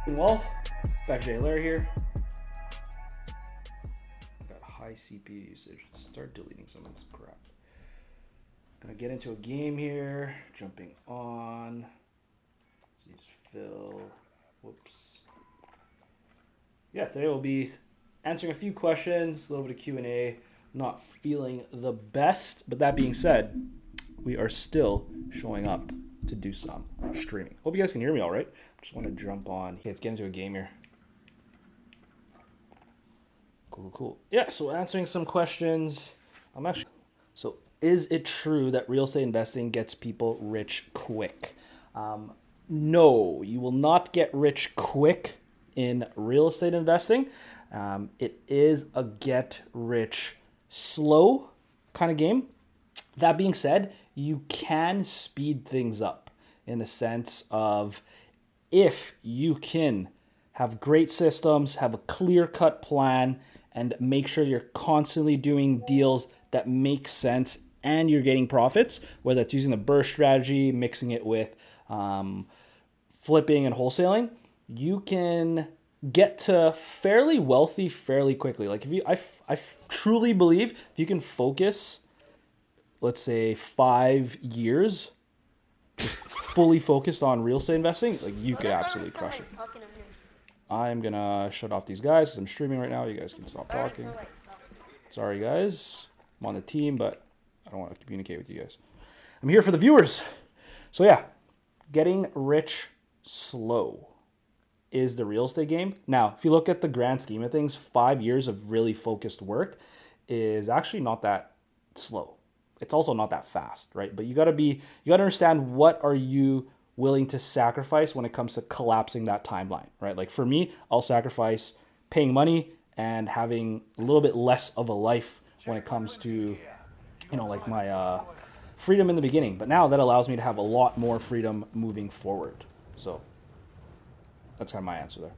Well, back to Hilario here. Got high CPU usage. Let's start deleting some of this crap. Gonna get into a game here. Jumping on. Let's use Phil. Whoops. Yeah, today we'll be answering a few questions, a little bit of Q&A. Not feeling the best, but that being said, we are still showing up to do some streaming. Hope you guys can hear me all right. Just want to jump on. Okay, let's get into a game here. Cool. Yeah, so answering some questions. So is it true that real estate investing gets people rich quick? No, you will not get rich quick in real estate investing. It is a get rich slow kind of game. That being said, you can speed things up in the sense of if you can have great systems, have a clear cut plan, and make sure you're constantly doing deals that make sense and you're getting profits, whether it's using the burst strategy, mixing it with flipping and wholesaling, you can get to fairly wealthy fairly quickly. Like if you, I truly believe if you can focus, let's say 5 years, just fully focused on real estate investing, like you could absolutely crush it. I'm gonna shut off these guys because I'm streaming right now. You guys can stop talking. Sorry guys, I'm on the team, but I don't want to communicate with you guys. I'm here for the viewers. So yeah, getting rich slow is the real estate game. Now, if you look at the grand scheme of things, 5 years of really focused work is actually not that slow. It's also not that fast, right? But you gotta understand what are you willing to sacrifice when it comes to collapsing that timeline, right? Like for me, I'll sacrifice paying money and having a little bit less of a life when it comes to, like my freedom in the beginning. But now that allows me to have a lot more freedom moving forward. So that's kind of my answer there.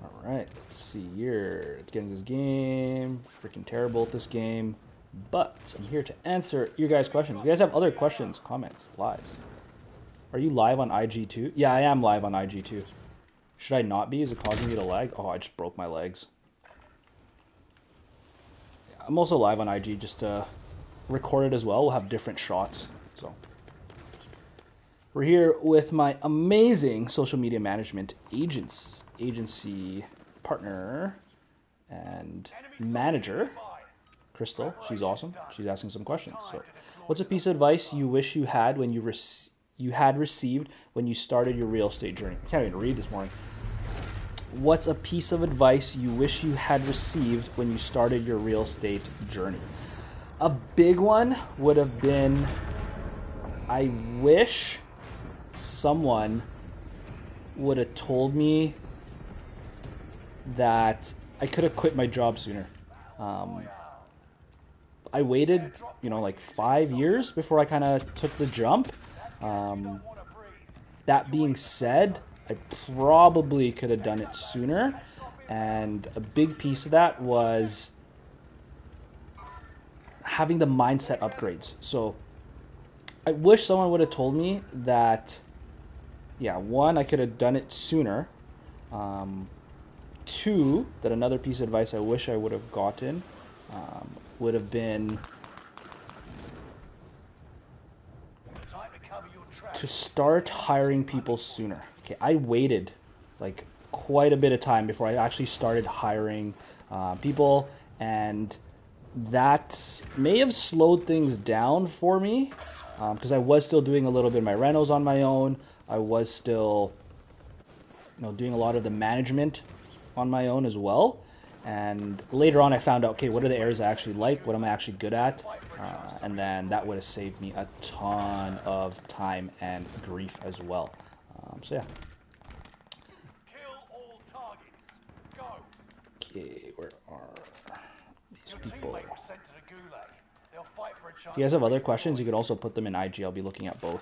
All right, let's see here. Let's get into this game. Freaking terrible at this game. But I'm here to answer your guys' questions. If you guys have other questions, comments, lives. Are you live on IG too? Yeah, I am live on IG too. Should I not be? Is it causing me to lag? Oh, I just broke my legs. Yeah, I'm also live on IG just to record it as well. We'll have different shots. So we're here with my amazing social media management agency partner and manager, Crystal. She's awesome. She's asking some questions. So, what's a piece of advice you wish you had when you had received when you started your real estate journey? I can't even read this morning. What's a piece of advice you wish you had received when you started your real estate journey? A big one would have been, I wish someone would have told me that I could have quit my job sooner. I waited, like 5 years before I kind of took the jump. That being said, I probably could have done it sooner. And a big piece of that was having the mindset upgrades. So I wish someone would have told me that, yeah, one, I could have done it sooner. Two, that another piece of advice I wish I would have gotten would have been to start hiring people sooner. Okay, I waited like quite a bit of time before I actually started hiring people, and that may have slowed things down for me because I was still doing a little bit of my renos on my own. I was still, doing a lot of the management on my own as well. And later on, I found out, okay, what are the areas I actually like? What am I actually good at? And then that would have saved me a ton of time and grief as well. So yeah. Okay, where are these people? If you guys have other questions, you could also put them in IG. I'll be looking at both.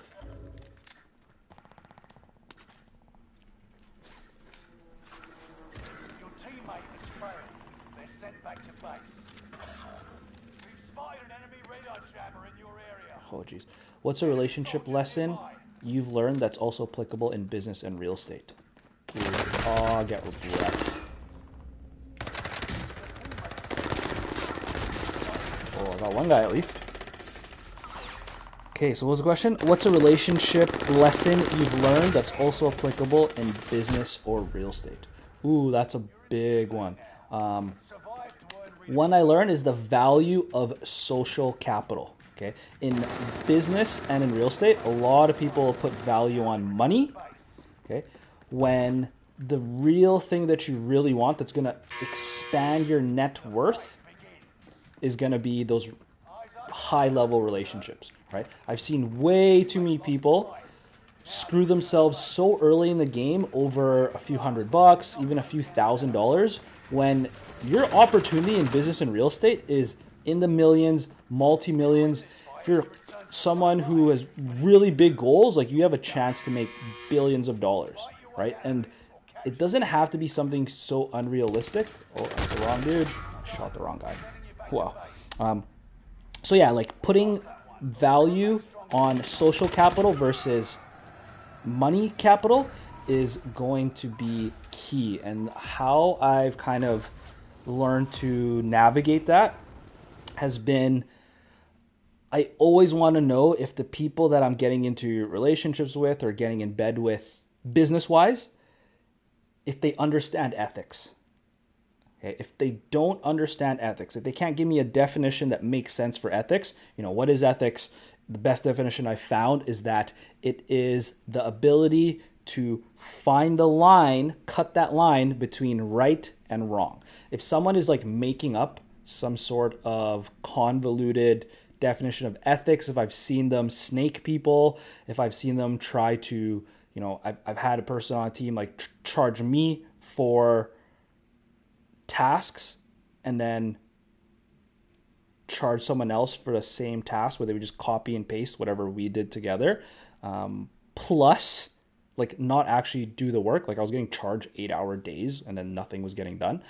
Oh, geez. What's a relationship lesson you've learned that's also applicable in business and real estate? Oh, get wrecked. Oh, I got one guy at least. Okay, so what was the question? What's a relationship lesson you've learned that's also applicable in business or real estate? Ooh, that's a big one. One I learned is the value of social capital. Okay, in business and in real estate, a lot of people put value on money. Okay, when the real thing that you really want that's going to expand your net worth is going to be those high level relationships, right? I've seen way too many people screw themselves so early in the game over a few $100, even a few $1,000s, when your opportunity in business and real estate is in the millions, multi-millions. If you're someone who has really big goals, like you have a chance to make billions of dollars, right? And it doesn't have to be something so unrealistic. Oh, that's the wrong dude. Shot the wrong guy. Wow. So yeah, like putting value on social capital versus money capital is going to be key. And how I've kind of learned to navigate that has been, I always want to know if the people that I'm getting into relationships with or getting in bed with business wise, if they understand ethics. Okay? If they don't understand ethics, if they can't give me a definition that makes sense for ethics, what is ethics? The best definition I found is that it is the ability to find the line, cut that line between right and wrong. If someone is like making up some sort of convoluted definition of ethics, if I've seen them snake people, if I've seen them try to, I've had a person on a team like charge me for tasks and then charge someone else for the same task where they would just copy and paste whatever we did together, plus like not actually do the work. Like I was getting charged 8-hour days and then nothing was getting done.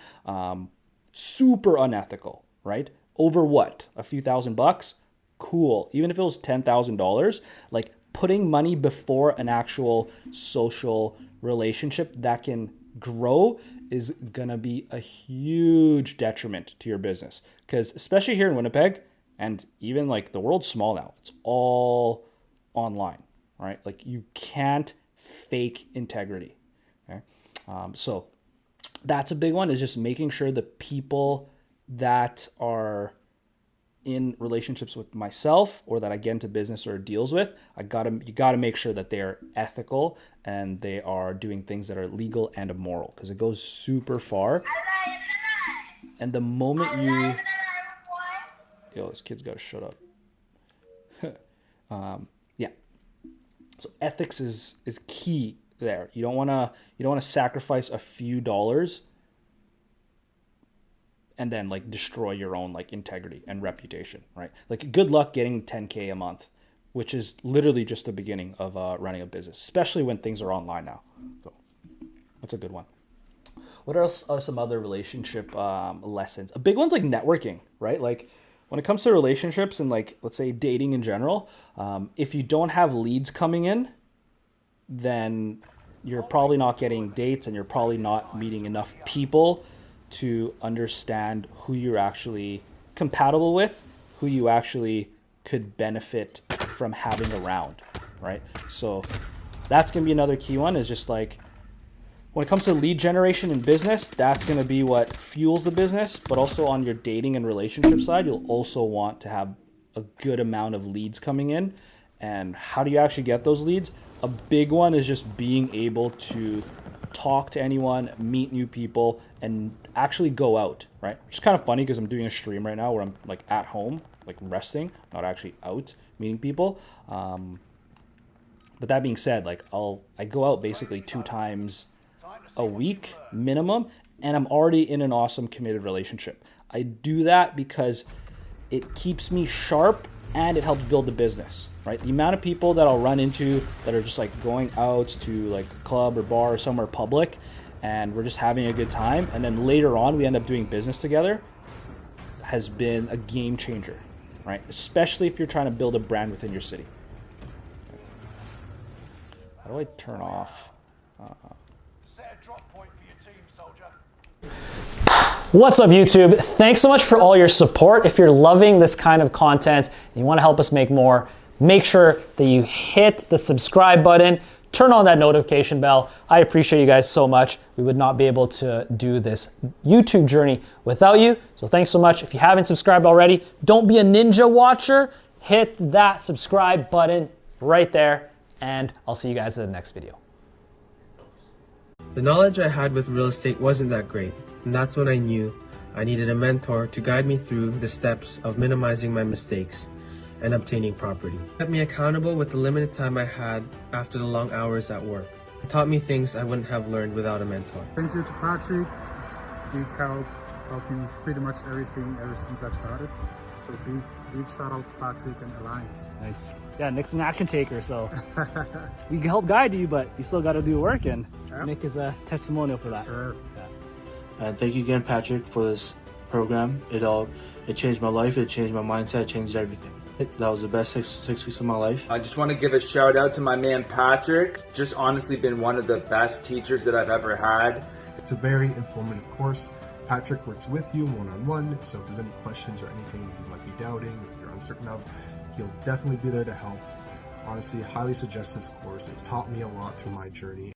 Super unethical, right? Over what? A few $1,000? Cool. Even if it was $10,000, like putting money before an actual social relationship that can grow is going to be a huge detriment to your business. Because especially here in Winnipeg, and even like the world's small now, it's all online, right? Like you can't fake integrity. Okay? So that's a big one, is just making sure the people that are in relationships with myself or that I get into business or deals with, you gotta make sure that they're ethical and they are doing things that are legal and immoral, because it goes super far. And the moment this kid's gotta shut up. Yeah. So ethics is key there. You don't wanna sacrifice a few dollars and then like destroy your own like integrity and reputation, right? Like good luck getting 10K a month, which is literally just the beginning of running a business, especially when things are online now. So that's a good one. What else are some other relationship lessons? A big one's like networking, right? Like when it comes to relationships and like, let's say dating in general, if you don't have leads coming in, then you're probably not getting dates and you're probably not meeting enough people to understand who you're actually compatible with, who you actually could benefit from having around, right? So that's going to be another key one, is just like when it comes to lead generation in business, that's going to be what fuels the business. But also on your dating and relationship side, you'll also want to have a good amount of leads coming in. And how do you actually get those leads? A big one is just being able to talk to anyone, meet new people, and actually go out, right? Which is kind of funny because I'm doing a stream right now where I'm like at home, like resting, not actually out meeting people. But that being said, like I go out basically 2 times a week minimum, and I'm already in an awesome committed relationship. I do that because it keeps me sharp and it helps build the business, right? The amount of people that I'll run into that are just like going out to like a club or bar or somewhere public and we're just having a good time, and then later on we end up doing business together, has been a game changer, right? Especially if you're trying to build a brand within your city. How do I turn off? Set a drop point for your team, soldier. What's up, YouTube? Thanks so much for all your support. If you're loving this kind of content and you want to help us make more, make sure that you hit the subscribe button, turn on that notification bell. I appreciate you guys so much. We would not be able to do this YouTube journey without you. So thanks so much. If you haven't subscribed already, don't be a ninja watcher. Hit that subscribe button right there, and I'll see you guys in the next video. The knowledge I had with real estate wasn't that great, and that's when I knew I needed a mentor to guide me through the steps of minimizing my mistakes and obtaining property. It kept me accountable with the limited time I had after the long hours at work. It taught me things I wouldn't have learned without a mentor. Thank you to Patrick. Big helped me with pretty much everything ever since I started. So big shout out to Patrick and Alliance. Nice. Yeah, Nick's an action taker, so we can help guide you, but you still got to do work, and Nick is a testimonial for that. Sure. Yeah. Thank you again, Patrick, for this program. It changed my life. It changed my mindset. It changed everything. That was the best six weeks of my life. I just want to give a shout out to my man Patrick. Just honestly been one of the best teachers that I've ever had. It's a very informative course. Patrick works with you one-on-one, so if there's any questions or anything you might be doubting or you're uncertain of, he'll definitely be there to help. Honestly, highly suggest this course. It's taught me a lot through my journey.